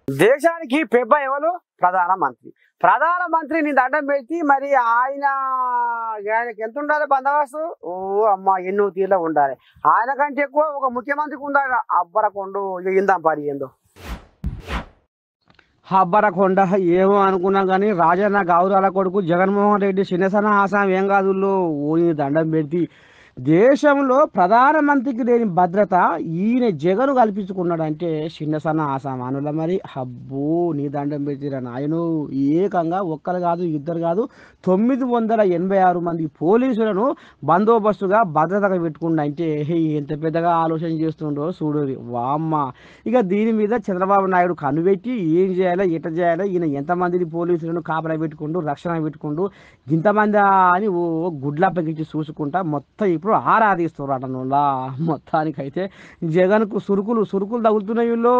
దేశానికి పెబ్బ ఎవరు? ప్రధానమంత్రి. ప్రధానమంత్రిని దండం పెట్టి మరి ఆయనకి ఎంత ఉండాలి బందోబస్తు? ఓ అమ్మ ఎన్నో తీర్లో ఉండాలి. ఆయన కంటే ఎక్కువ ఒక ముఖ్యమంత్రికి ఉండాలి. అబ్బరకొండు ఇందాం పరి ఏందో అబ్బరకొండ ఏమో అనుకున్నాం కానీ రాజన్న గౌరాల కొడుకు జగన్మోహన్ రెడ్డి చిన్నసన ఆసాం ఏం కాదు ఓని దండం పెట్టి దేశంలో ప్రధానమంత్రికి లేని భద్రత ఈయన జగన్ కల్పించుకున్నాడంటే చిన్నసన్న ఆసామానుల మరి హబ్బో నీ దండం పెట్టిరా నాయను. ఏకంగా ఒక్కరు కాదు ఇద్దరు కాదు 986 మంది పోలీసులను బందోబస్తుగా భద్రతగా పెట్టుకుంటే ఎంత పెద్దగా ఆలోచన చేస్తుండో చూడరు వామ్మ. ఇక దీని మీద చంద్రబాబు నాయుడు కనుపెట్టి ఏం చేయాలో ఎట్ట చేయాలో ఈయన ఎంతమందిని పోలీసులను కాపలా పెట్టుకుంటూ రక్షణ పెట్టుకుంటూ ఇంతమంది అని ఓ గుడ్లప్పగించి చూసుకుంటా మొత్తం ఇప్పుడు ఆరాధిస్తారు అటనులా. మొత్తానికైతే జగన్కు సురుకులు తగులుతున్నాయి వీళ్ళు.